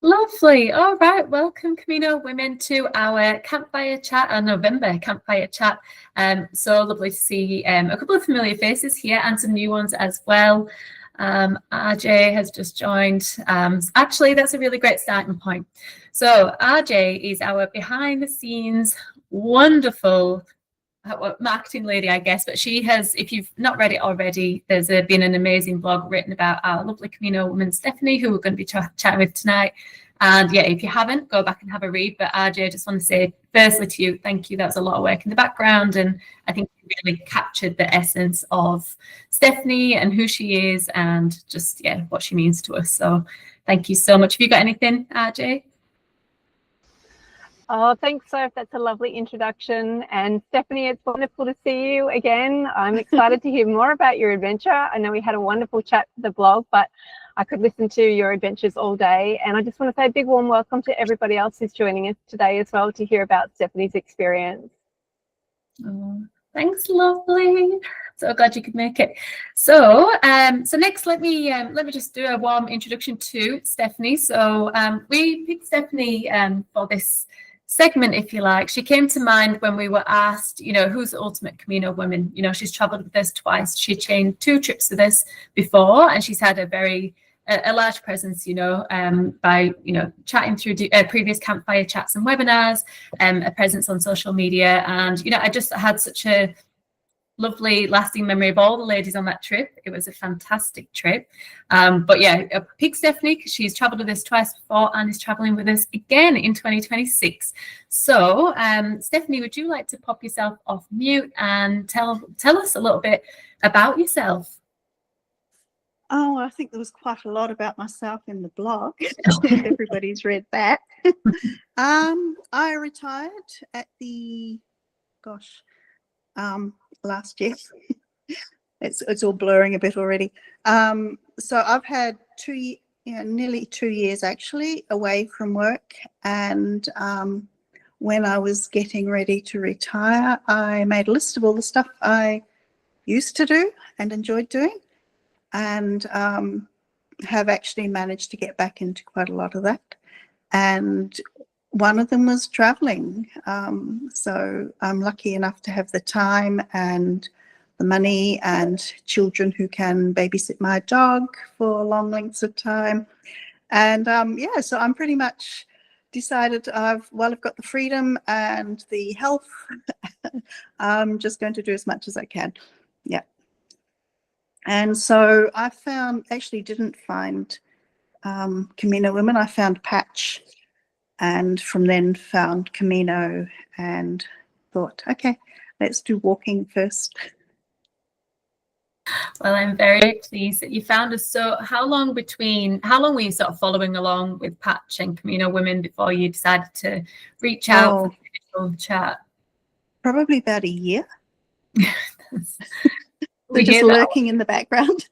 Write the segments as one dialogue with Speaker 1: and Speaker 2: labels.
Speaker 1: Lovely. All right. Welcome, Camino Women, to our Campfire Chat, our November Campfire Chat. So lovely to see a couple of familiar faces here and some new ones as well. RJ has just joined. Actually, that's a really great starting point. So RJ is our behind the scenes wonderful marketing lady, I guess, but she has, if you've not read it already, there's been an amazing blog written about our lovely Camino woman Stephanie, who we're going to be chatting with tonight. And yeah, if you haven't, go back and have a read. But RJ, I just want to say firstly to you, thank you. That was a lot of work in the background, and I think you really captured the essence of Stephanie and who she is and just what she means to us. So thank you so much. Have you got anything, RJ?
Speaker 2: Oh, thanks, Soph. That's a lovely introduction. And Stephanie, it's wonderful to see you again. I'm excited to hear more about your adventure. I know we had a wonderful chat for the blog, but I could listen to your adventures all day. And I just want to say a big warm welcome to everybody else who's joining us today as well to hear about Stephanie's experience.
Speaker 1: Oh, thanks, lovely. So glad you could make it. So, so next, let me just do a warm introduction to Stephanie. So, we picked Stephanie for this segment, if you like. She came to mind when we were asked, who's the ultimate Camino woman? She's traveled with us twice. She chained 2 trips with us before, and she's had a large presence, by, chatting through previous campfire chats and webinars, a presence on social media. And, I just had such a lovely lasting memory of all the ladies on that trip. It was a fantastic trip. But yeah, I picked Stephanie because she's traveled with us twice before and is traveling with us again in 2026. So Stephanie, would you like to pop yourself off mute and tell us a little bit about yourself?
Speaker 3: Oh, I think there was quite a lot about myself in the blog. Everybody's read that. I retired at last year. It's all blurring a bit already. So I've had nearly 2 years actually away from work, and when I was getting ready to retire, I made a list of all the stuff I used to do and enjoyed doing, and have actually managed to get back into quite a lot of that. And one of them was traveling. So I'm lucky enough to have the time and the money and children who can babysit my dog for long lengths of time. And so I'm pretty much decided I've got the freedom and the health. I'm just going to do as much as I can. Yeah. And so I didn't find Camino Women. I found Patch, and from then found Camino and thought, okay, let's do walking first.
Speaker 1: Well, I'm very pleased that you found us. So how long were you sort of following along with Patch and Camino Women before you decided to reach out for the initial chat?
Speaker 3: Probably about a year. They're just lurking in the background.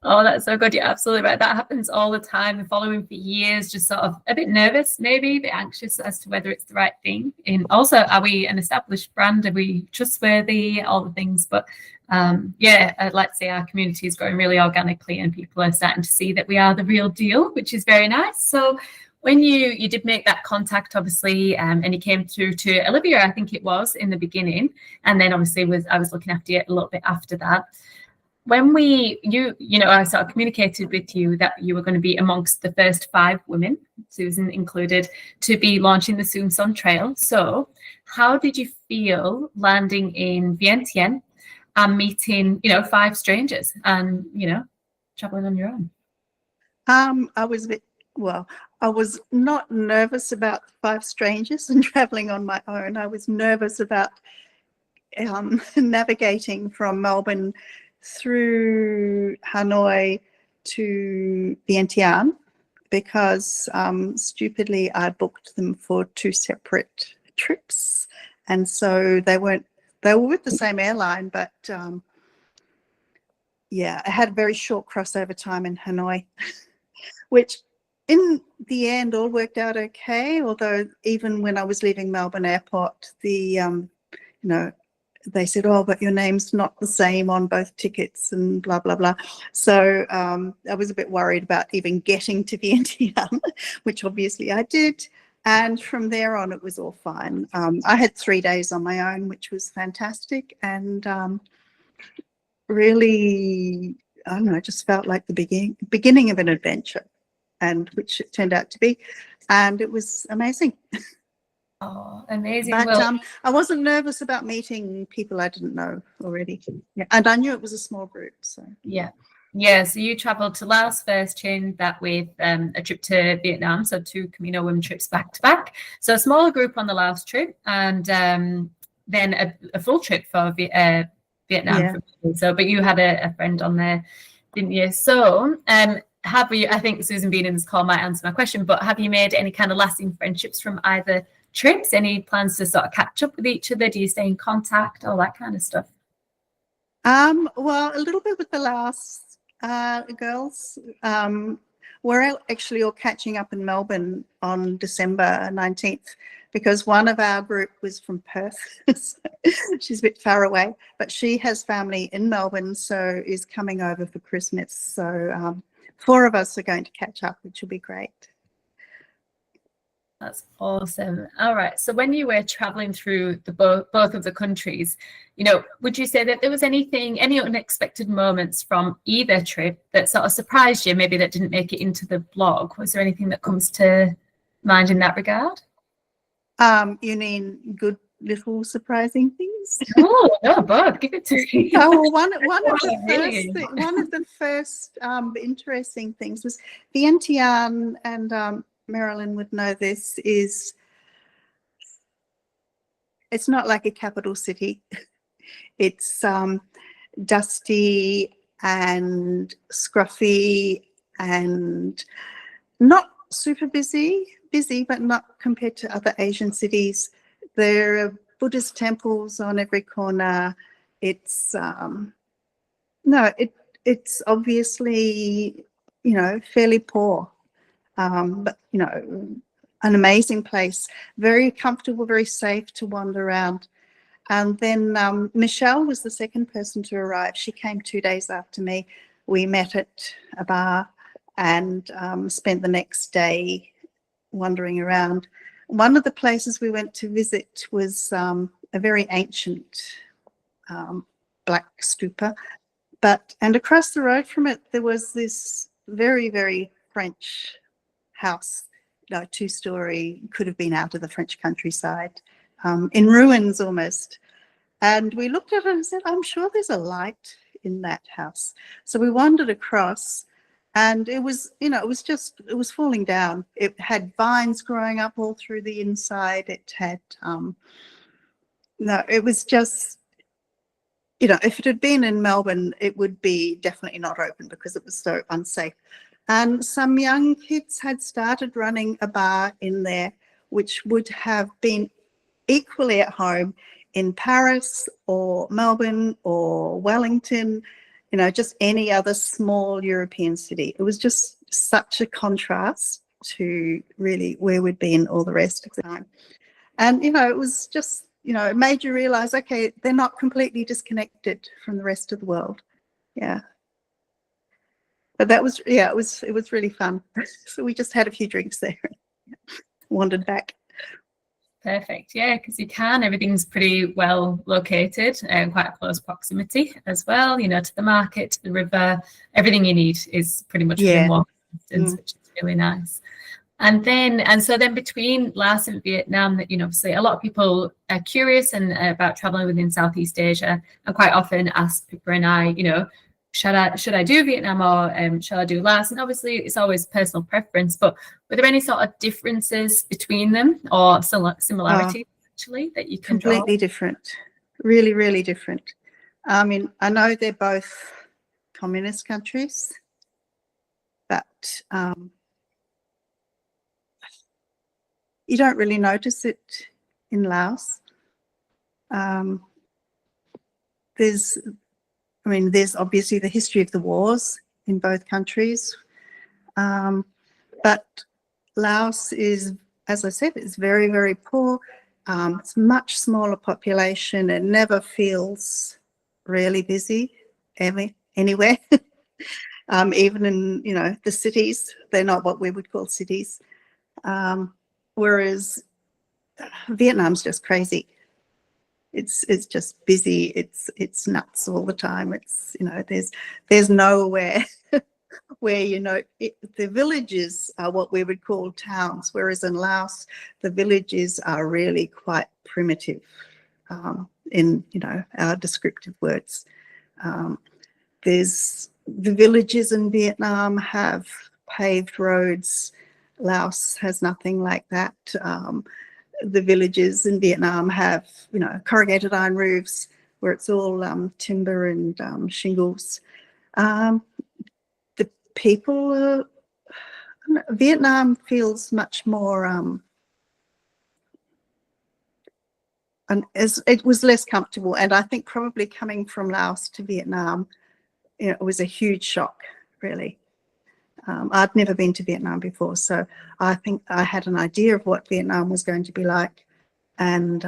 Speaker 1: Oh, that's so good. You're absolutely right. That happens all the time. We're following for years, just sort of a bit nervous, maybe a bit anxious as to whether it's the right thing. And also, are we an established brand? Are we trustworthy? All the things. But I'd like to say our community is growing really organically, and people are starting to see that we are the real deal, which is very nice. So when you did make that contact, obviously, and you came through to Olivia, I think it was in the beginning, and then obviously I was looking after you a little bit after that. When I sort of communicated with you that you were going to be amongst the first 5 women, Susan included, to be launching the Soon Sun Trail. So how did you feel landing in Vientiane and meeting, 5 strangers and, traveling on your own?
Speaker 3: I was not nervous about 5 strangers and traveling on my own. I was nervous about navigating from Melbourne through Hanoi to Vientiane, because stupidly I booked them for 2 separate trips, and so they were with the same airline, but I had a very short crossover time in Hanoi, which in the end all worked out okay, although even when I was leaving Melbourne airport, the they said, oh, but your name's not the same on both tickets and blah, blah, blah. So I was a bit worried about even getting to Vietnam, which obviously I did. And from there on, it was all fine. I had 3 days on my own, which was fantastic. And really, I don't know, it just felt like the beginning of an adventure, and which it turned out to be. And it was amazing.
Speaker 1: Oh, amazing.
Speaker 3: But
Speaker 1: Well,
Speaker 3: I wasn't nervous about meeting people I didn't know already. Yeah. And I knew it was a small group. So
Speaker 1: yeah. Yeah, so you travelled to Laos first, chained that with a trip to Vietnam, so 2 Camino Woman trips back to back. So a smaller group on the Laos trip, and then a full trip for Vietnam.
Speaker 3: Yeah.
Speaker 1: So, but you had a friend on there, didn't you? So, have you? I think Susan being in this call might answer my question, but have you made any kind of lasting friendships from either trips? Any plans to sort of catch up with each other? Do you stay in contact? All that kind of stuff.
Speaker 3: Well, a little bit with the Laos girls. We're actually all catching up in Melbourne on December 19th, because one of our group was from Perth. So she's a bit far away, but she has family in Melbourne, so is coming over for Christmas. So 4 of us are going to catch up, which will be great.
Speaker 1: That's awesome. All right. So when you were traveling through the both of the countries, would you say that there was any unexpected moments from either trip that sort of surprised you, maybe that didn't make it into the blog? Was there anything that comes to mind in that regard?
Speaker 3: You mean good little surprising things?
Speaker 1: Oh, no, both. Give it to me.
Speaker 3: Oh, well, one of the first interesting things was Vientiane, and Marilyn would know this, is it's not like a capital city. It's dusty and scruffy and not super busy, but not compared to other Asian cities. There are Buddhist temples on every corner. It's it's obviously fairly poor, but an amazing place, very comfortable, very safe to wander around. And then Michelle was the second person to arrive. She came 2 days after me. We met at a bar and spent the next day wandering around. One of the places we went to visit was a very ancient black stupa, and across the road from it there was this very, very French house, 2-story, could have been out of the French countryside, in ruins almost. And we looked at it and said, I'm sure there's a light in that house. So we wandered across, and it was falling down. It had vines growing up all through the inside. It had, it was just, if it had been in Melbourne, it would be definitely not open because it was so unsafe. And some young kids had started running a bar in there, which would have been equally at home in Paris or Melbourne or Wellington, just any other small European city. It was just such a contrast to really where we'd been all the rest of the time. And, it was just, it made you realize, okay, they're not completely disconnected from the rest of the world. Yeah. But that was, it was really fun. So we just had a few drinks there, wandered back.
Speaker 1: Perfect. Yeah, because you can. Everything's pretty well located and quite a close proximity as well, to the market, to the river. Everything you need is pretty much within walking distance, which is really nice. And so then between Laos and Vietnam, that obviously a lot of people are curious and about traveling within Southeast Asia, and quite often ask Pippa and I, should I do Vietnam or shall I do Laos? And obviously it's always personal preference, but were there any sort of differences between them or similarities actually that you can
Speaker 3: completely
Speaker 1: draw?
Speaker 3: Different, really, really different. I mean, I know they're both communist countries, but you don't really notice it in Laos. There's obviously the history of the wars in both countries, but Laos is, as I said, it's very, very poor. It's much smaller population. It never feels really busy anywhere. Even in, you know, the cities, they're not what we would call cities. Whereas Vietnam's just crazy. It's just busy. It's nuts all the time. It's, you know, there's nowhere where, you know, the villages are what we would call towns, whereas in Laos, the villages are really quite primitive in, you know, our descriptive words. There's the villages in Vietnam have paved roads. Laos has nothing like that. The villages in Vietnam have, you know, corrugated iron roofs where it's all timber and shingles. The people, Vietnam feels much more, and it was less comfortable. And I think probably coming from Laos to Vietnam, you know, it was a huge shock, really. I'd never been to Vietnam before, so I think I had an idea of what Vietnam was going to be like, and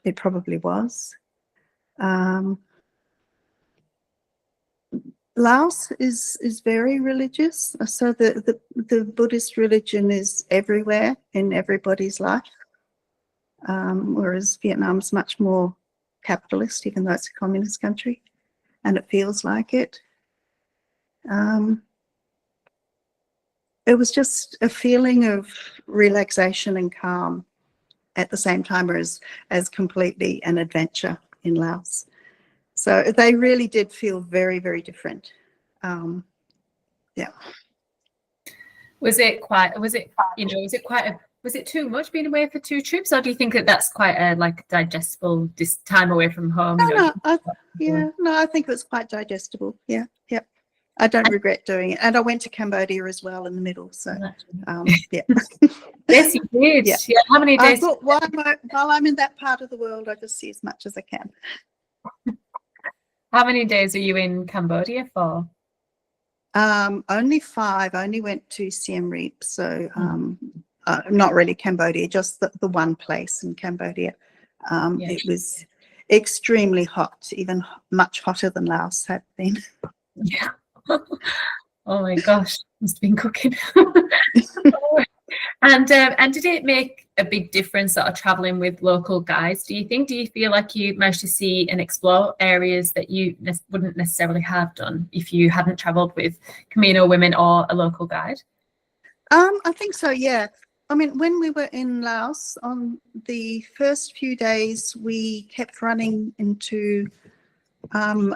Speaker 3: it probably was. Laos is very religious, so the Buddhist religion is everywhere in everybody's life, whereas Vietnam's much more capitalist, even though it's a communist country, and it feels like it. It was just a feeling of relaxation and calm at the same time as completely an adventure in Laos. So they really did feel very, very different. Yeah.
Speaker 1: Was it too much being away for 2 trips, or do you think that that's quite a digestible time away from home?
Speaker 3: I think it was quite digestible. Yeah. I don't regret doing it. And I went to Cambodia as well in the middle. So, yeah.
Speaker 1: Yes, you did. Yeah. How many days?
Speaker 3: I thought while I'm in that part of the world, I just see as much as I can.
Speaker 1: How many days are you in Cambodia for?
Speaker 3: Only 5. I only went to Siem Reap. So, not really Cambodia, just the one place in Cambodia. It was extremely hot, even much hotter than Laos had been.
Speaker 1: Yeah. Oh my gosh, must have been cooking. And did it make a big difference sort of traveling with local guides, do you think? Do you feel like you managed to see and explore areas that you wouldn't necessarily have done if you hadn't traveled with Camino Women or a local guide?
Speaker 3: I think so, yeah. I mean, when we were in Laos, on the first few days, we kept running into a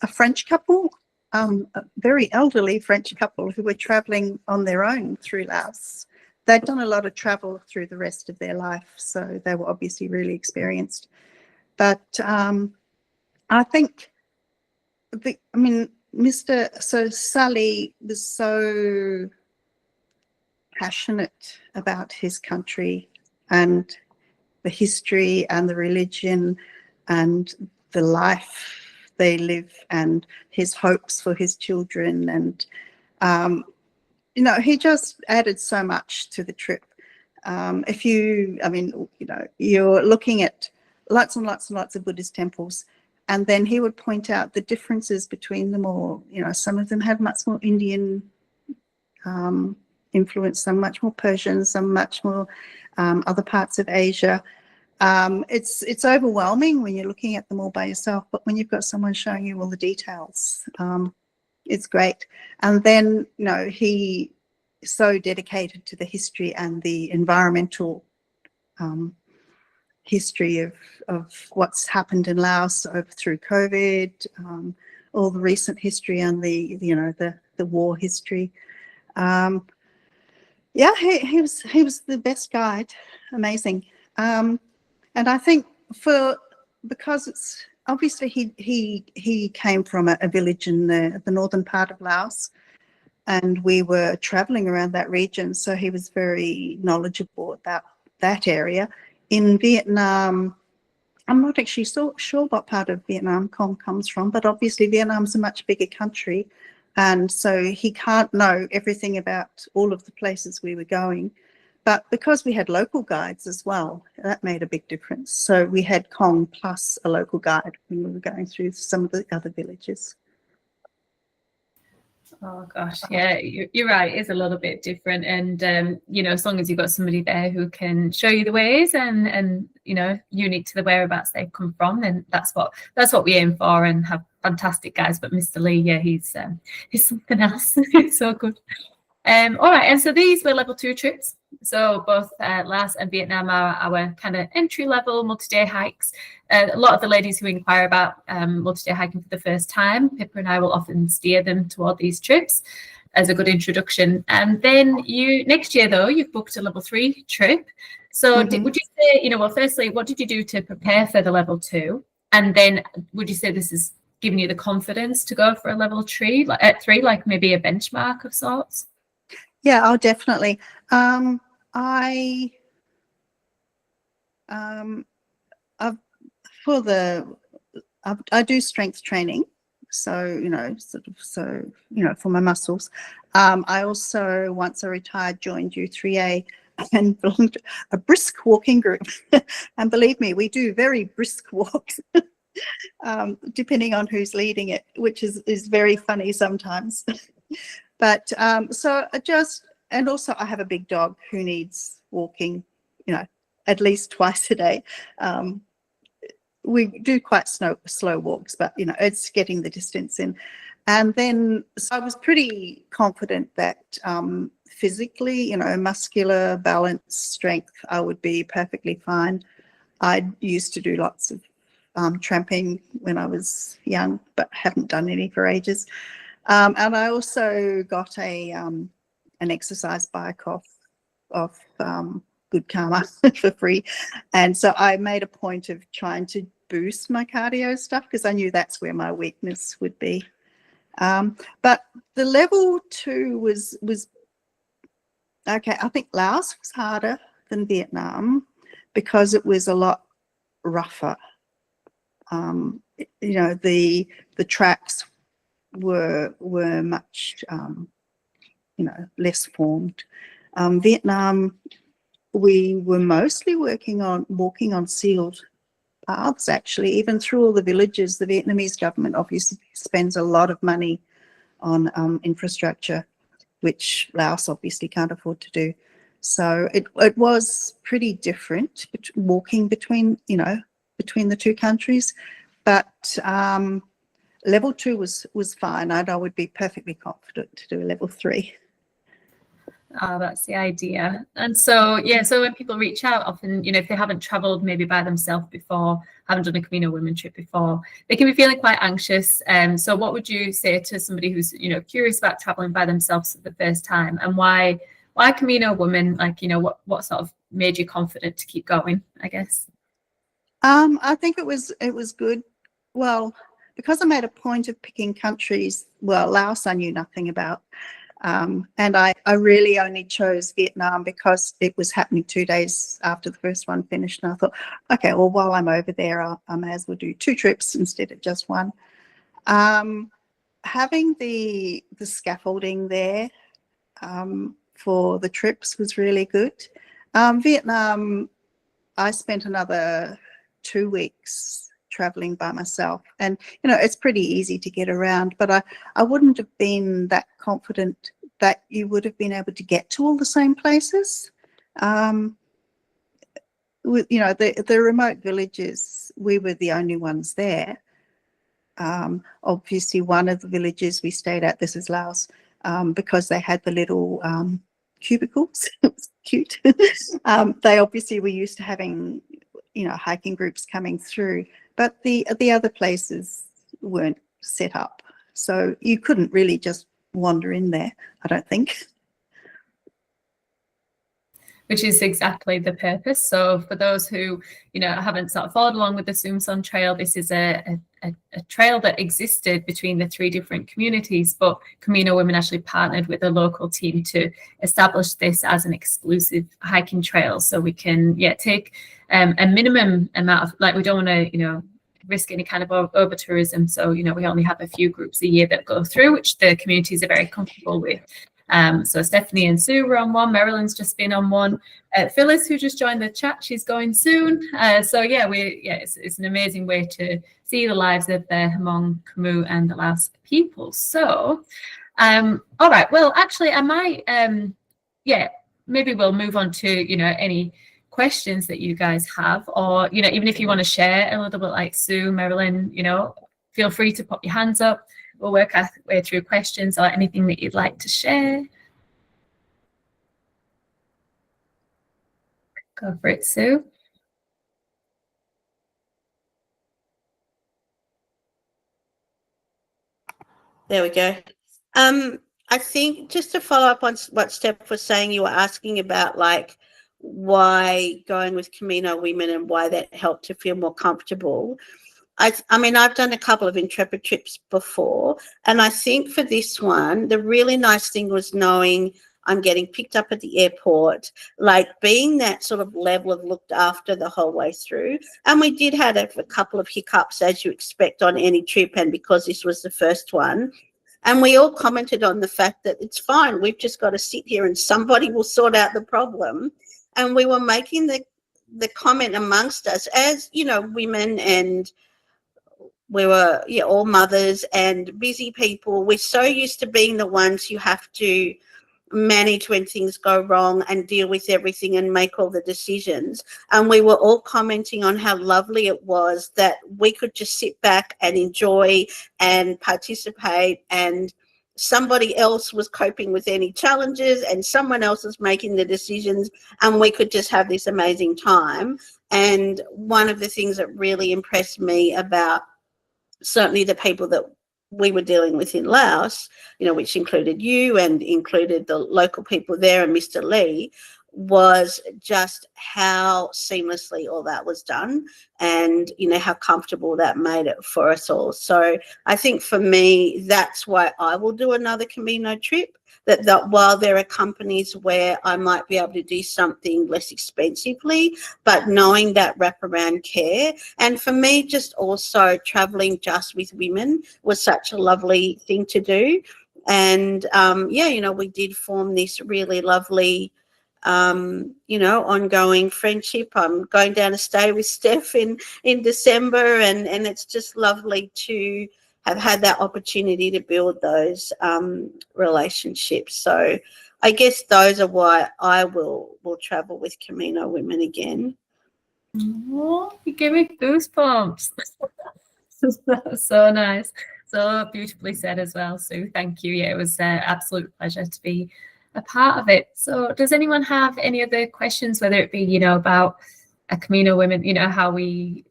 Speaker 3: French couple, a very elderly French couple who were traveling on their own through Laos. They'd done a lot of travel through the rest of their life, so they were obviously really experienced. But I think, Sully was so passionate about his country and the history and the religion and the life they live and his hopes for his children, and he just added so much to the trip. You're looking at lots and lots and lots of Buddhist temples, and then he would point out the differences between them all. Some of them have much more Indian influence, some much more Persian, some much more other parts of Asia. It's overwhelming when you're looking at them all by yourself, but when you've got someone showing you all the details, it's great. And then, he is so dedicated to the history and the environmental history of what's happened in Laos through COVID, all the recent history and the war history. He was the best guide. Amazing. And I think because it's obviously he came from a village in the northern part of Laos, and we were traveling around that region, so he was very knowledgeable about that area. In Vietnam, I'm not actually so sure what part of Vietnam Com comes from, but obviously Vietnam's a much bigger country, and so he can't know everything about all of the places we were going. But because we had local guides as well, that made a big difference. So we had Kong plus a local guide when we were going through some of the other villages.
Speaker 1: Oh gosh, yeah, you're right. It's a little bit different, and you know, as long as you've got somebody there who can show you the ways and you know, unique to the whereabouts they've come from, then that's what we aim for, and have fantastic guys. But Mr. Lee, yeah, he's something else. He's so good. All right, and so these were level 2 trips. So both Laos and Vietnam are our kind of entry-level multi-day hikes. A lot of the ladies who inquire about multi-day hiking for the first time, Pippa and I will often steer them toward these trips as a good introduction. And then next year, though, you've booked a level 3 trip. So would you say, you know, well, firstly, what did you do to prepare for the level 2? And then would you say this is giving you the confidence to go for a level 3, like maybe a benchmark of sorts?
Speaker 3: Yeah, I'll definitely. I do strength training, so you know, for my muscles. I also, once I retired, joined U3A and belonged to a brisk walking group, and believe me, we do very brisk walks, depending on who's leading it, which is very funny sometimes. But so and also I have a big dog who needs walking, you know, at least twice a day. We do quite slow walks, but, you know, it's getting the distance in. And then, so I was pretty confident that physically, you know, muscular, balance, strength, I would be perfectly fine. I used to do lots of tramping when I was young, but haven't done any for ages. And I also got an exercise bike off Good Karma for free. And so I made a point of trying to boost my cardio stuff because I knew that's where my weakness would be. But the level 2 was okay. I think Laos was harder than Vietnam because it was a lot rougher. You know, the tracks were much you know, less formed. Vietnam, we were mostly walking on sealed paths, actually. Even through all the villages, the Vietnamese government obviously spends a lot of money on infrastructure, which Laos obviously can't afford to do. So it was pretty different walking between the two countries. But level 2 was fine. I would be perfectly confident to do a level 3.
Speaker 1: Oh, that's the idea. And so, yeah, so when people reach out, often, you know, if they haven't traveled maybe by themselves before, haven't done a Camino Woman trip before, they can be feeling quite anxious. So what would you say to somebody who's, you know, curious about traveling by themselves for the first time, and why Camino Woman? Like, you know, what sort of made you confident to keep going, I guess?
Speaker 3: I think it was good. Well, because I made a point of picking countries, well, Laos I knew nothing about. And I really only chose Vietnam because it was happening 2 days after the first one finished. And I thought, okay, well, while I'm over there, I may as well do 2 trips instead of just 1. Having the scaffolding there for the trips was really good. Vietnam, I spent another 2 weeks traveling by myself, and you know, it's pretty easy to get around, but I wouldn't have been that confident that you would have been able to get to all the same places. With, you know, the remote villages, we were the only ones there. Obviously one of the villages we stayed at, this is Laos, because they had the little cubicles. It was cute. They obviously were used to having, you know, hiking groups coming through, but the other places weren't set up, so you couldn't really just wander in there, I don't think.
Speaker 1: Which is exactly the purpose. So for those who, you know, haven't sort of followed along with the Sumson Trail, this is a trail that existed between the 3 different communities, but Camino Women actually partnered with a local team to establish this as an exclusive hiking trail. So we can, yeah, take a minimum amount of, like, we don't want to, you know, risk any kind of over tourism. So, you know, we only have a few groups a year that go through, which the communities are very comfortable with. So Stephanie and Sue were on one. Marilyn's just been on one. Phyllis, who just joined the chat, she's going soon. So yeah, it's an amazing way to see the lives of the Hmong, Khmer, and the Laos people. So, all right. Well, actually, I might, maybe we'll move on to any questions that you guys have, or even if you want to share a little bit, like Sue, Marilyn, feel free to pop your hands up. We'll work our way through questions or anything that you'd like to share. Go for it, Sue.
Speaker 4: There we go. I think just to follow up on what Steph was saying, you were asking about like why going with Camino Women and why that helped to feel more comfortable. I mean, I've done a couple of Intrepid trips before, and I think for this one, the really nice thing was knowing I'm getting picked up at the airport, like being that sort of level of looked after the whole way through. And we did have a couple of hiccups, as you expect on any trip, and because this was the first one. And we all commented on the fact that it's fine, we've just got to sit here and somebody will sort out the problem. And we were making the comment amongst us as, women, and we were all mothers and busy people. We're so used to being the ones who have to manage when things go wrong and deal with everything and make all the decisions. And we were all commenting on how lovely it was that we could just sit back and enjoy and participate, and somebody else was coping with any challenges and someone else was making the decisions, and we could just have this amazing time. And one of the things that really impressed me about certainly the people that we were dealing with in Laos, which included you and included the local people there and Mr. Lee, was just how seamlessly all that was done, and how comfortable that made it for us all. So I think for me, that's why I will do another Camino trip, that while there are companies where I might be able to do something less expensively, but knowing that wraparound care. And for me, just also traveling just with women was such a lovely thing to do. And we did form this really lovely ongoing friendship. I'm going down to stay with Steph in December, and it's just lovely to have had that opportunity to build those relationships. So I guess those are why I will travel with Camino Women again.
Speaker 1: Oh, you gave me goosebumps. That was so nice. So beautifully said as well, Sue. Thank you. Yeah, it was an absolute pleasure to be a part of it. So does anyone have any other questions, whether it be, about a Camino Women, how we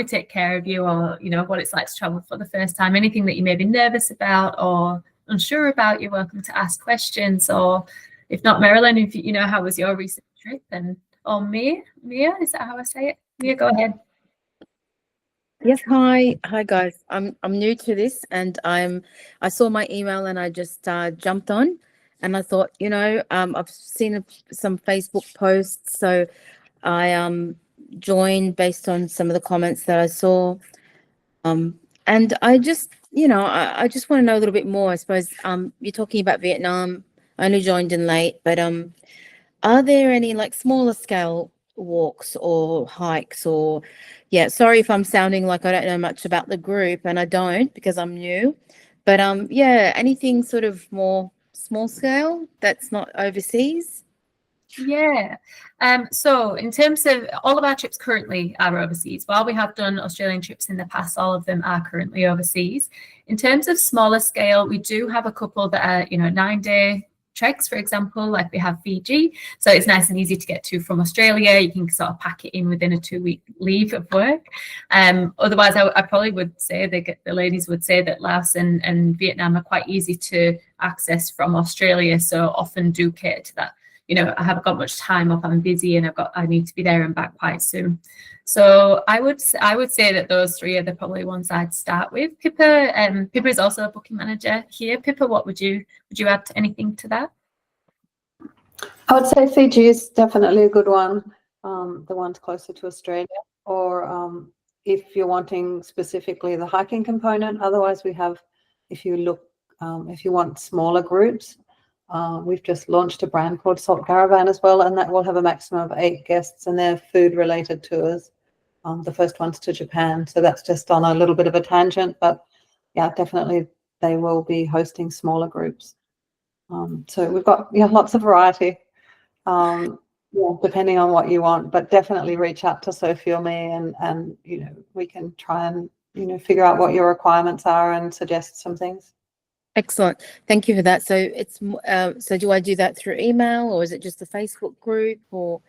Speaker 1: take care of you, or, what it's like to travel for the first time, anything that you may be nervous about or unsure about, you're welcome to ask questions. Or if not, Marilyn, if how was your recent trip? Or Mia, is that how I say it? Mia, go ahead.
Speaker 5: Yes, hi guys. I'm new to this, and I saw my email and I just jumped on, and I thought, I've seen some Facebook posts, so I joined based on some of the comments that I saw, and I just I just want to know a little bit more. I suppose you're talking about Vietnam. I only joined in late, but are there any like smaller scale walks or hikes, or sorry if I'm sounding like I don't know much about the group, and I don't, because I'm new, but anything sort of more small scale that's not overseas?
Speaker 1: So in terms of all of our trips currently are overseas. While we have done Australian trips in the past, all of them are currently overseas. In terms of smaller scale, we do have a couple that are 9-day treks, for example, like we have Fiji. So it's nice and easy to get to from Australia. You can sort of pack it in within a 2-week leave of work. Otherwise, I probably would say, the ladies would say that Laos and Vietnam are quite easy to access from Australia. So often do cater to that. I haven't got much time off, I'm busy, and I need to be there and back quite soon. So I would say that those three are the probably ones I'd start with. Pippa is also a booking manager here. Pippa, what would you add to anything to that?
Speaker 6: I would say Fiji is definitely a good one, the ones closer to Australia, or if you're wanting specifically the hiking component. Otherwise, we have, if you look if you want smaller groups, we've just launched a brand called Salt Caravan as well, and that will have a maximum of 8 guests, and they're food-related tours. The first one's to Japan, so that's just on a little bit of a tangent, but yeah, definitely they will be hosting smaller groups. So we've got lots of variety, depending on what you want, but definitely reach out to Sophie or me, and we can try and figure out what your requirements are and suggest some things.
Speaker 5: Excellent. Thank you for that. So it's so do I do that through email, or is it just a Facebook group, or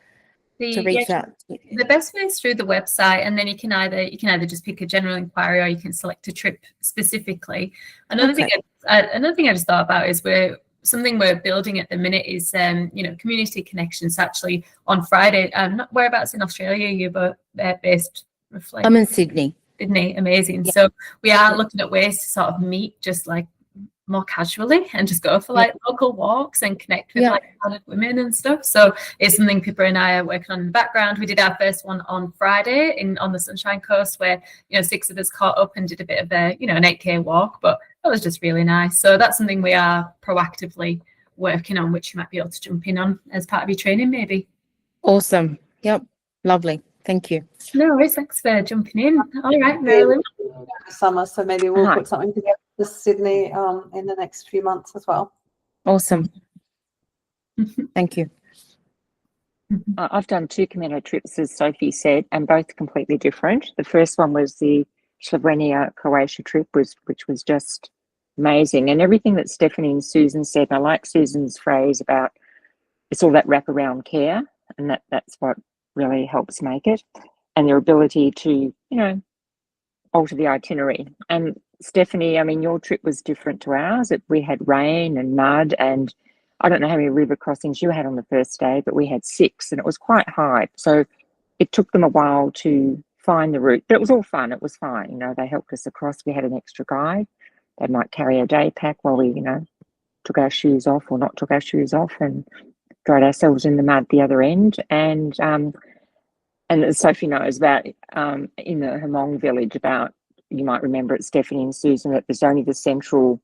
Speaker 5: to reach out?
Speaker 1: The best way is through the website, and then you can either just pick a general inquiry, or you can select a trip specifically. Another thing I just thought about is something we're building at the minute is community connections. Actually, on Friday, whereabouts in Australia are you both based? Roughly?
Speaker 5: I'm in Sydney.
Speaker 1: Sydney, amazing.
Speaker 5: Yeah.
Speaker 1: So we are looking at ways to sort of meet just like more casually and just go for like local walks and connect with like other women and stuff. So it's something Pippa and I are working on in the background. We did our first one on Friday on the Sunshine Coast, where 6 of us caught up and did a bit of an 8K walk, but that was just really nice. So that's something we are proactively working on, which you might be able to jump in on as part of your training maybe.
Speaker 5: Awesome. Yep. Lovely. Thank you.
Speaker 1: No worries. Thanks for jumping in. All right, Marilyn.
Speaker 6: Summer, so maybe we'll put something together for Sydney in the next few months as well.
Speaker 5: Awesome. Thank you.
Speaker 7: I've done 2 Camino trips, as Sophie said, and both completely different. The first one was the Slovenia Croatia trip, which was just amazing, and everything that Stephanie and Susan said. I like Susan's phrase about it's all that wraparound care, and that's what really helps make it, and their ability to alter the itinerary. And Stephanie, I mean, your trip was different to ours. We had rain and mud, and I don't know how many river crossings you had on the first day, but we had 6, and it was quite high. So it took them a while to find the route, but it was all fun. It was fine. They helped us across. We had an extra guide. They might carry a day pack while we, took our shoes off or not took our shoes off and dried ourselves in the mud the other end. And as Sophie knows about in the Hmong village, you might remember it, Stephanie and Susan, that there's only the central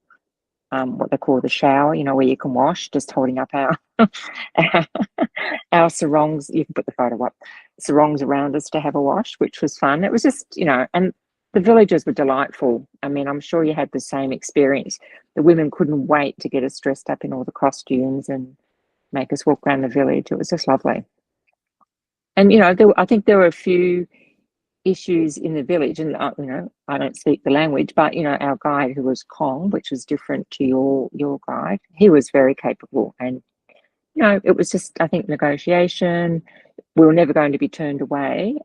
Speaker 7: what they call the shower, where you can wash, just holding up our sarongs. You can put the photo up, sarongs around us to have a wash, which was fun. It was just, and the villages were delightful. I mean, I'm sure you had the same experience. The women couldn't wait to get us dressed up in all the costumes and make us walk around the village. It was just lovely. And, I think there were a few issues in the village, and I don't speak the language, but our guide, who was Kong, which was different to your guide, he was very capable, and it was just, I think, negotiation. We were never going to be turned away.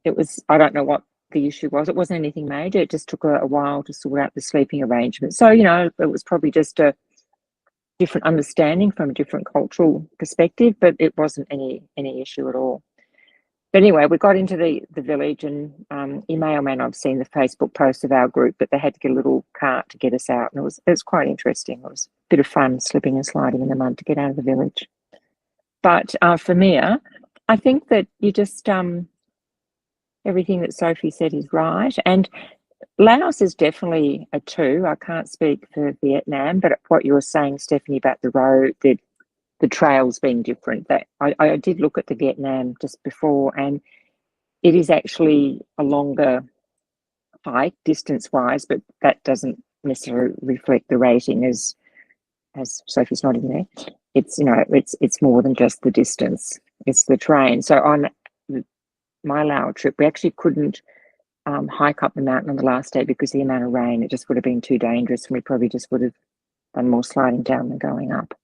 Speaker 7: It was, I don't know what the issue was. It wasn't anything major. It just took a while to sort out the sleeping arrangement. So it was probably just a different understanding from a different cultural perspective, but it wasn't any issue at all. But anyway, we got into the village, and you may or may not have seen the Facebook post of our group, but they had to get a little cart to get us out, and it was quite interesting. It was a bit of fun slipping and sliding in the mud to get out of the village. But for me, I think that you just everything that Sophie said is right, and Laos is definitely a 2. I can't speak for Vietnam, but what you were saying, Stephanie, about the road, the trails being different, that I did look at the Vietnam just before, and it is actually a longer hike distance-wise, but that doesn't necessarily reflect the rating as Sophie's nodding there. It's it's more than just the distance, it's the terrain. So on my Laos trip, we actually couldn't hike up the mountain on the last day because of the amount of rain. It just would have been too dangerous, and we probably just would have done more sliding down than going up.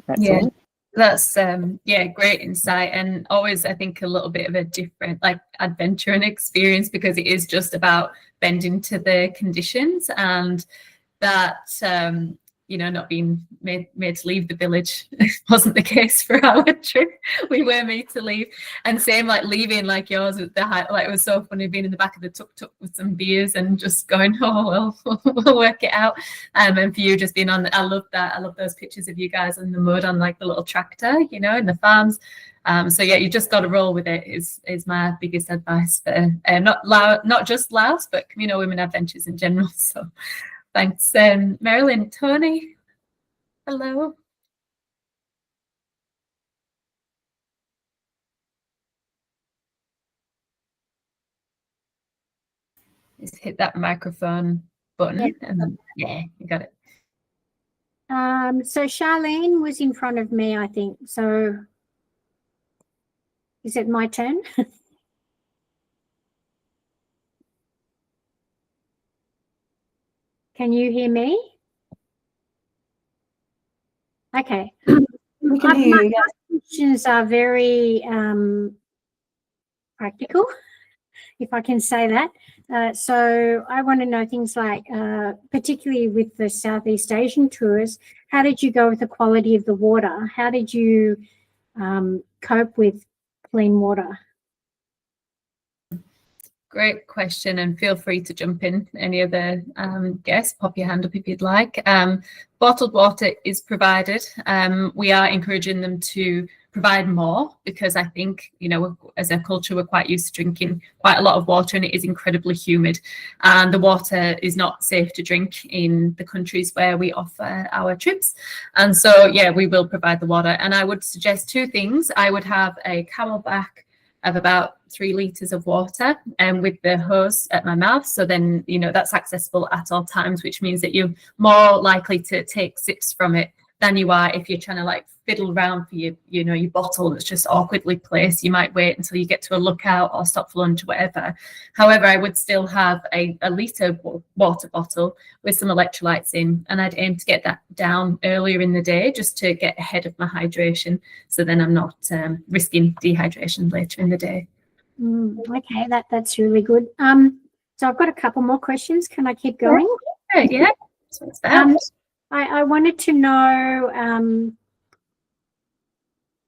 Speaker 1: That's great insight, and always I think a little bit of a different adventure and experience, because it is just about bending to the conditions, and that not being made to leave the village. Wasn't the case for our trip. We were made to leave, and same like leaving like yours with the like it was so funny being in the back of the tuk-tuk with some beers and just going, oh well, we'll work it out. And for you just being on, I love that. I love those pictures of you guys in the mud on like the little tractor, in the farms. So yeah, you just got to roll with it is my biggest advice for not just Laos, but Camino Women Adventures in general. So thanks, Marilyn. Tony, hello. Just hit that microphone button.
Speaker 8: Yep.
Speaker 1: And yeah, you got it.
Speaker 8: So Charlene was in front of me, I think. So is it my turn? Can you hear me? Okay.
Speaker 6: We can hear you.
Speaker 8: My questions are very practical, if I can say that. So I want to know things like, particularly with the Southeast Asian tours, how did you go with the quality of the water? How did you cope with clean water?
Speaker 1: Great question, and feel free to jump in. Any other guests, pop your hand up if you'd like. Bottled water is provided. We are encouraging them to provide more because I think, as a culture, we're quite used to drinking quite a lot of water, and it is incredibly humid. And the water is not safe to drink in the countries where we offer our trips. And so, yeah, we will provide the water. And I would suggest two things. I would have a camelback of about 3 liters of water and with the hose at my mouth. So then, that's accessible at all times, which means that you're more likely to take sips from it than you are if you're trying to like fiddle around for your bottle that's just awkwardly placed. You might wait until you get to a lookout or stop for lunch or whatever. However, I would still have a litre water bottle with some electrolytes in, and I'd aim to get that down earlier in the day just to get ahead of my hydration. So then I'm not risking dehydration later in the day.
Speaker 8: Okay, that's really good. So I've got a couple more questions. Can I keep going?
Speaker 1: Yeah. So it's that.
Speaker 8: I wanted to know.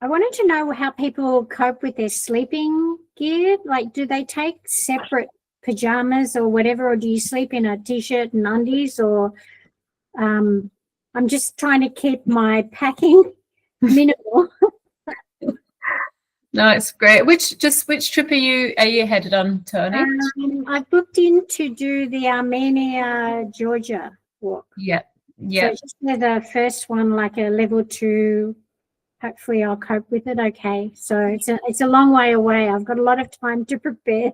Speaker 8: I wanted to know how people cope with their sleeping gear. Like, do they take separate pajamas or whatever, or do you sleep in a t-shirt and undies? Or I'm just trying to keep my packing minimal.
Speaker 1: No, it's great. Which trip are you headed on, Tony?
Speaker 8: I booked in to do the Armenia, Georgia walk.
Speaker 1: Yeah.
Speaker 8: So just the first one, like a level 2. Hopefully I'll cope with it. Okay. So it's a long way away. I've got a lot of time to prepare.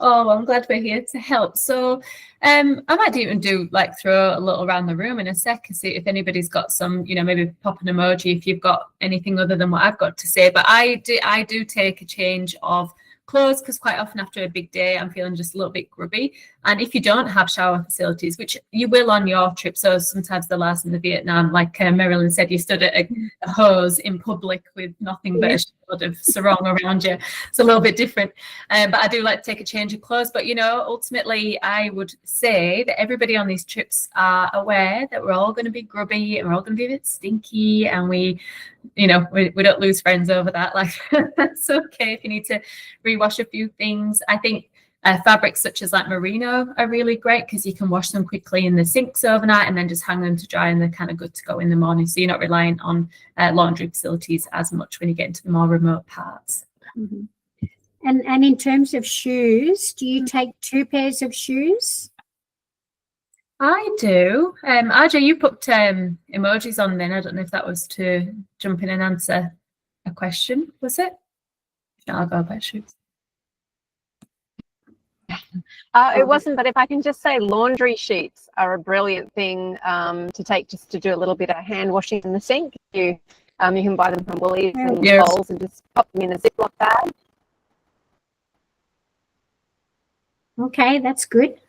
Speaker 1: Oh, well, I'm glad we're here to help. So I might even throw a little around the room in a sec and see if anybody's got some, maybe pop an emoji if you've got anything other than what I've got to say. But I do take a change of clothes because quite often after a big day I'm feeling just a little bit grubby. And if you don't have shower facilities, which you will on your trip, so sometimes the Laos and the Vietnam, like Marilyn said, you stood at a hose in public with nothing but a shield of sarong around you. It's a little bit different, but I do like to take a change of clothes. But ultimately I would say that everybody on these trips are aware that we're all going to be grubby and we're all going to be a bit stinky, and we don't lose friends over that. Like, that's okay if you need to rewash a few things. I think fabrics such as like merino are really great because you can wash them quickly in the sinks overnight and then just hang them to dry, and they're kind of good to go in the morning. So you're not reliant on laundry facilities as much when you get into the more remote parts.
Speaker 8: Mm-hmm. And in terms of shoes, do you take 2 pairs of shoes?
Speaker 1: I do. RJ, you put emojis on then. I don't know if that was to jump in and answer a question, was it? No, I'll go about shoes.
Speaker 2: It wasn't, but if I can just say, laundry sheets are a brilliant thing to take just to do a little bit of hand washing in the sink. You can buy them from Woolies and Coles and just pop them in a Ziploc bag.
Speaker 8: Okay, that's good.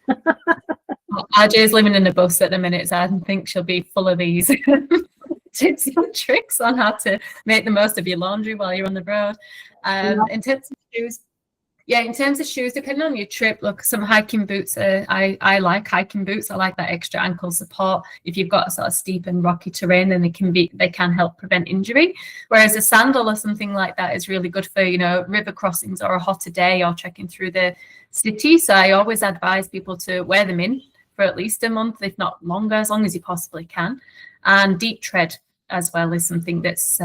Speaker 1: RJ's living in a bus at the minute, so I think she'll be full of these tips and tricks on how to make the most of your laundry while you're on the road. In terms of shoes, Yeah, in terms of shoes, depending on your trip, look, some hiking boots. I like hiking boots. I like that extra ankle support. If you've got a sort of steep and rocky terrain, then they can help prevent injury. Whereas a sandal or something like that is really good for, you know, river crossings or a hotter day or trekking through the city. So I always advise people to wear them in for at least a month, if not longer, as long as you possibly can. And deep tread as well is something that's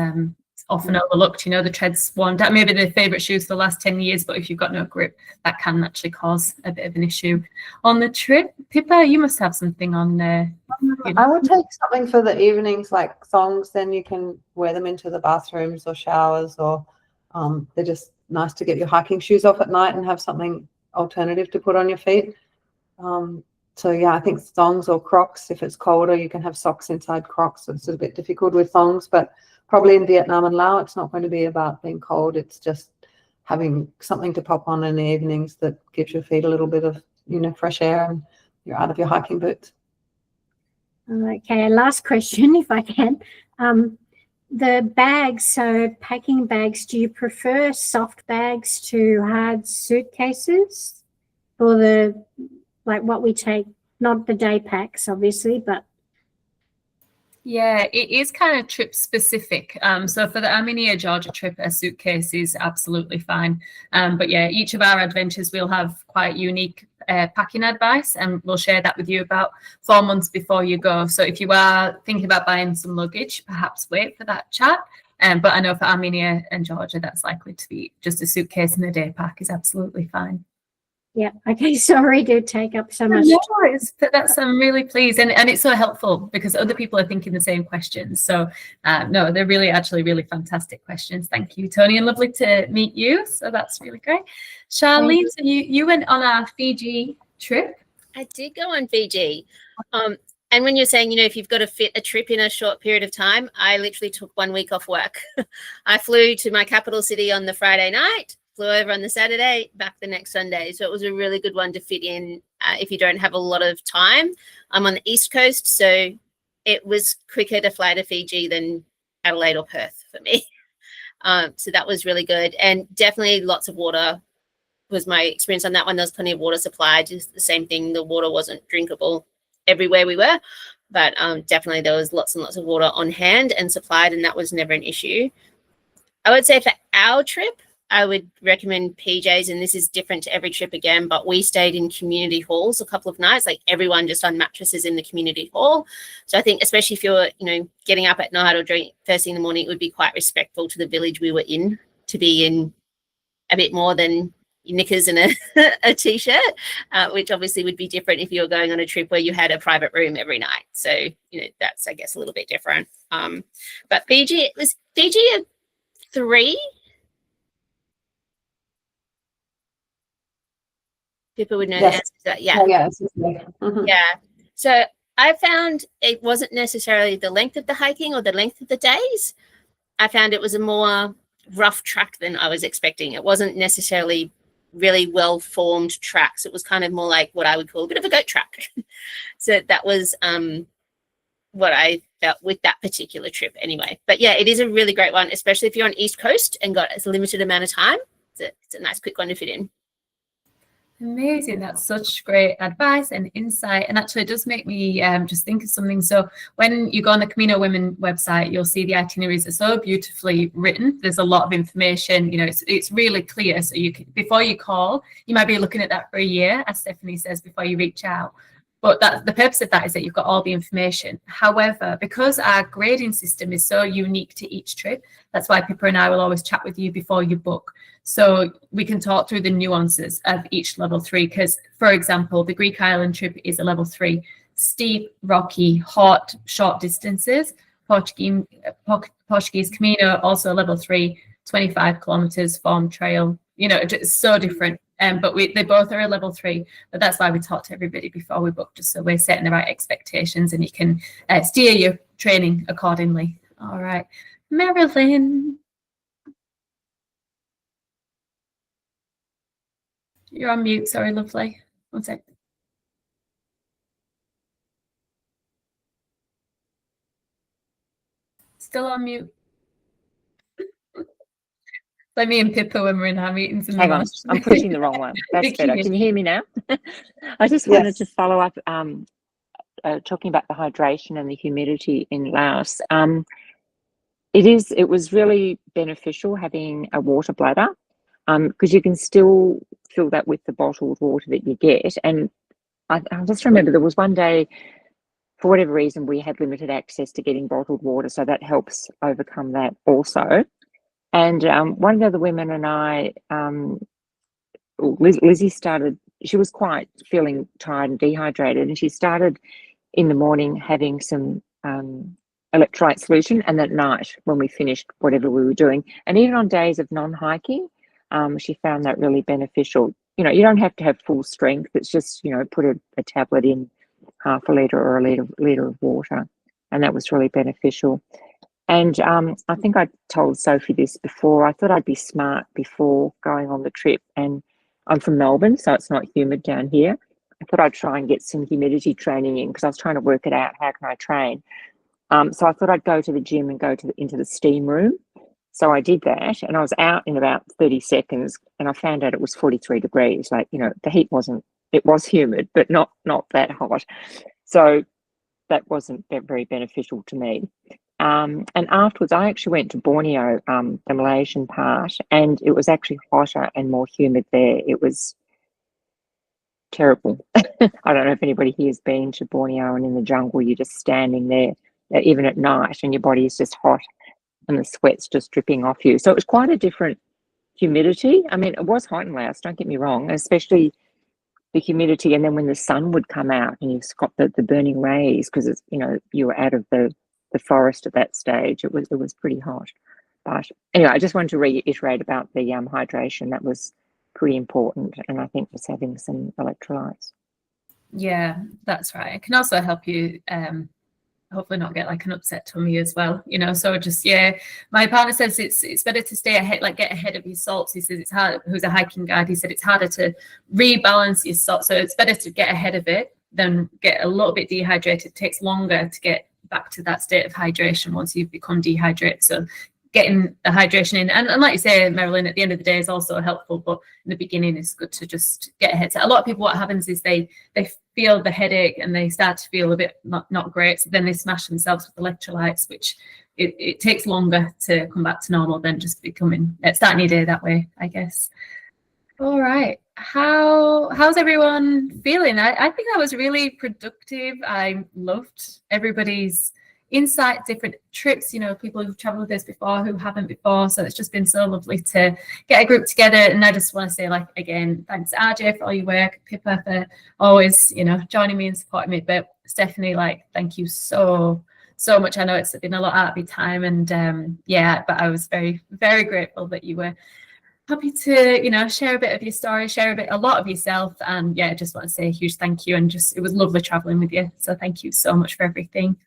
Speaker 1: often overlooked. You know, the tread's worn down, maybe their favorite shoes for the last 10 years, but if you've got no grip, that can actually cause a bit of an issue on the trip. Pippa, you must have something on there.
Speaker 6: I would take something for the evenings, like thongs. Then you can wear them into the bathrooms or showers, or they're just nice to get your hiking shoes off at night and have something alternative to put on your feet. So yeah, I think thongs or Crocs. If it's colder, you can have socks inside Crocs. So it's a bit difficult with thongs, but probably in Vietnam and Laos, it's not going to be about being cold. It's just having something to pop on in the evenings that gives your feet a little bit of, you know, fresh air, and you're out of your hiking boots.
Speaker 8: Okay, last question, if I can. The bags, so packing bags, do you prefer soft bags to hard suitcases for the, like what we take, not the day packs, obviously, but
Speaker 1: Yeah, it is kind of trip specific. So for the Armenia, Georgia trip, a suitcase is absolutely fine. But yeah, each of our adventures will have quite unique packing advice, and we'll share that with you about 4 months before you go. So if you are thinking about buying some luggage, perhaps wait for that chat. But I know for Armenia and Georgia, that's likely to be just a suitcase and a day pack is absolutely fine.
Speaker 8: yeah. Okay, sorry to take up so much.
Speaker 1: No worries, but that's I'm really pleased, and it's so helpful because other people are thinking the same questions. So no, they're really actually really fantastic questions. Thank you, Tony, and lovely to meet you. So that's really great. Charlene, so you went on our Fiji trip.
Speaker 9: I did go on Fiji. And when you're saying, you know, if you've got to fit a trip in a short period of time, I literally took 1 week off work. I flew to my capital city on the Friday night, flew over on the Saturday, back the next Sunday. So it was a really good one to fit in if you don't have a lot of time. I'm on the East Coast, so it was quicker to fly to Fiji than Adelaide or Perth for me. So that was really good. And definitely lots of water was my experience on that one. There was plenty of water supplied, just the same thing. The water wasn't drinkable everywhere we were, but definitely there was lots and lots of water on hand and supplied, and that was never an issue. I would say for our trip, I would recommend PJs, and this is different to every trip again, but we stayed in community halls a couple of nights, like everyone just on mattresses in the community hall. So I think especially if you're, you know, getting up at night or during first thing in the morning, it would be quite respectful to the village we were in to be in a bit more than your knickers and a t-shirt, which obviously would be different if you were going on a trip where you had a private room every night. So, you know, that's, I guess, a little bit different. But Fiji, it was Fiji a 3. People would know the answer to that. Yeah. Yeah. So I found it wasn't necessarily the length of the hiking or the length of the days. I found it was a more rough track than I was expecting. It wasn't necessarily really well-formed tracks. It was kind of more like what I would call a bit of a goat track. So that was what I felt with that particular trip anyway. But yeah, it is a really great one, especially if you're on East Coast and got a limited amount of time. It's a nice quick one to fit in.
Speaker 1: Amazing. That's such great advice and insight. And actually it does make me just think of something. So when you go on the Camino Women website, you'll see the itineraries are so beautifully written. There's a lot of information, you know, it's really clear. So you can, before you call, you might be looking at that for a year, as Stephanie says, before you reach out. But the purpose of that is that you've got all the information. However, because our grading system is so unique to each trip, that's why Pippa and I will always chat with you before you book. So we can talk through the nuances of each level 3. Because, for example, the Greek island trip is a level 3. Steep, rocky, hot, short distances. Portuguese Camino, also level 3, 25 kilometers, form trail. You know, it's so different. But they both are a level 3. But that's why we talk to everybody before we book, just so we're setting the right expectations and you can steer your training accordingly. All right. Marilyn. You're on mute. Sorry, lovely. One sec. Still on mute. Like me and Pippa when we're in our meetings in the
Speaker 7: Hang on,
Speaker 1: morning.
Speaker 7: I'm pushing the wrong one. That's
Speaker 1: Can
Speaker 7: better.
Speaker 1: you-
Speaker 7: Can you hear me now? I just wanted
Speaker 6: Yes.
Speaker 7: to follow up talking about the hydration and the humidity in Laos. It was really beneficial having a water bladder because you can still fill that with the bottled water that you get. And I just remember there was one day, for whatever reason, we had limited access to getting bottled water, so that helps overcome that also. And one of the other women and I, Lizzie started, she was quite feeling tired and dehydrated, and she started in the morning having some electrolyte solution, and at night when we finished whatever we were doing, and even on days of non-hiking, she found that really beneficial. You know, you don't have to have full strength. It's just, you know, put a tablet in half a litre or a litre of water, and that was really beneficial. And I think I told Sophie this before. I thought I'd be smart before going on the trip, and I'm from Melbourne, so it's not humid down here. I thought I'd try and get some humidity training in because I was trying to work it out. How can I train? So I thought I'd go to the gym and go into the steam room. So I did that, and I was out in about 30 seconds, and I found out it was 43 degrees. Like, you know, the heat it was humid, but not that hot. So that wasn't very beneficial to me. And afterwards, I actually went to Borneo, the Malaysian part, and it was actually hotter and more humid there. It was terrible. I don't know if anybody here has been to Borneo, and in the jungle, you're just standing there, even at night, and your body is just hot and the sweat's just dripping off you. So it was quite a different humidity. I mean, it was hot in Laos, don't get me wrong, especially the humidity. And then when the sun would come out and you've got the burning rays, because it's, you know, you were out of the forest at that stage, it was pretty hot. But anyway, I just wanted to reiterate about the hydration. That was pretty important, and I think just having some electrolytes.
Speaker 1: Yeah, that's right. It can also help you hopefully not get like an upset tummy as well, you know. So just, yeah, my partner says it's better to stay ahead, like get ahead of your salts. He says it's hard, who's a hiking guide, he said it's harder to rebalance your salt, so it's better to get ahead of it than get a little bit dehydrated. It takes longer to get back to that state of hydration once you've become dehydrated. So getting the hydration in, and like you say, Marilyn, at the end of the day is also helpful, but in the beginning it's good to just get ahead. So a lot of people, what happens is they feel the headache and they start to feel a bit not great, so then they smash themselves with electrolytes, which it takes longer to come back to normal than just starting your day that way, I guess. All right, how's everyone feeling? I think that was really productive. I loved everybody's insight, different trips, you know, people who've traveled with us before, who haven't before. So it's just been so lovely to get a group together. And I just want to say, like, again, thanks RJ for all your work, Pippa for always, you know, joining me and supporting me. But Stephanie, like, thank you so much. I know it's been a lot out of your time, and yeah, but I was very, very grateful that you were happy to, you know, share a bit of your story, a lot of yourself. And yeah, I just want to say a huge thank you, and just, it was lovely traveling with you. So thank you so much for everything.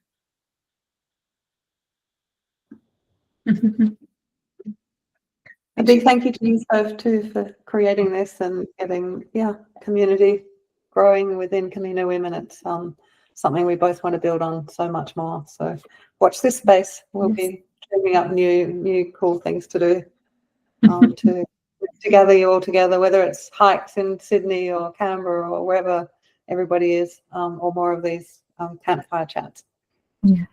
Speaker 6: A big thank you to you, Soph, too, for creating this and getting, community growing within Camino Women. It's something we both want to build on so much more. So watch this space. We'll be dreaming up new cool things to do to gather you all together, whether it's hikes in Sydney or Canberra or wherever everybody is, or more of these campfire chats.
Speaker 1: Yeah.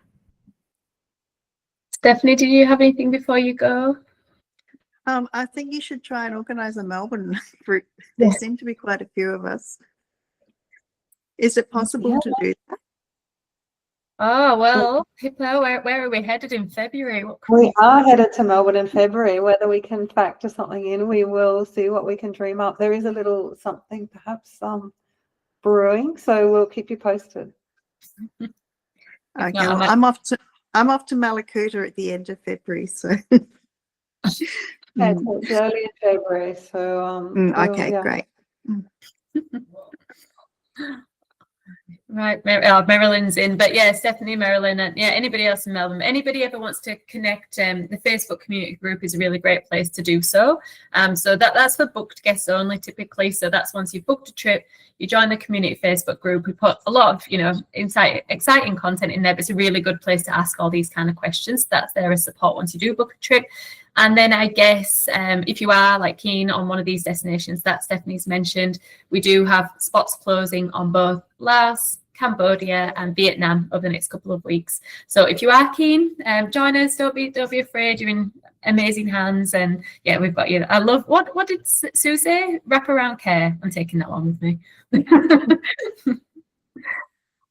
Speaker 1: Stephanie, did you have anything before you go?
Speaker 3: I think you should try and organise a Melbourne group. There seem to be quite a few of us. Is it possible to do that?
Speaker 1: Oh, well, Pippa, where are we headed in February?
Speaker 6: We are headed to Melbourne in February. Whether we can factor something in, we will see what we can dream up. There is a little something perhaps brewing, so we'll keep you posted.
Speaker 3: Okay, well, I'm off to Malakuta at the end of February, so
Speaker 6: It's early in February, so
Speaker 3: okay, great.
Speaker 1: Right, Marilyn's in, but yeah, Stephanie, Marilyn, and yeah, anybody else in Melbourne. Anybody ever wants to connect, the Facebook community group is a really great place to do so. So that's for booked guests only typically. So that's once you've booked a trip, you join the community Facebook group. We put a lot of, you know, exciting content in there, but it's a really good place to ask all these kind of questions. That's there as support once you do book a trip. And then I guess if you are like keen on one of these destinations that Stephanie's mentioned, we do have spots closing on both Laos, Cambodia and Vietnam over the next couple of weeks. So if you are keen, join us. Don't be afraid. You're in amazing hands, and yeah, we've got you. I love what did Sue say? Wrap around care. I'm taking that one with me.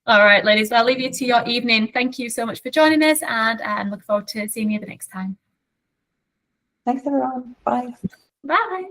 Speaker 1: All right, ladies. Well, I'll leave you to your evening. Thank you so much for joining us, and look forward to seeing you the next time.
Speaker 6: Thanks, everyone. Bye.
Speaker 1: Bye.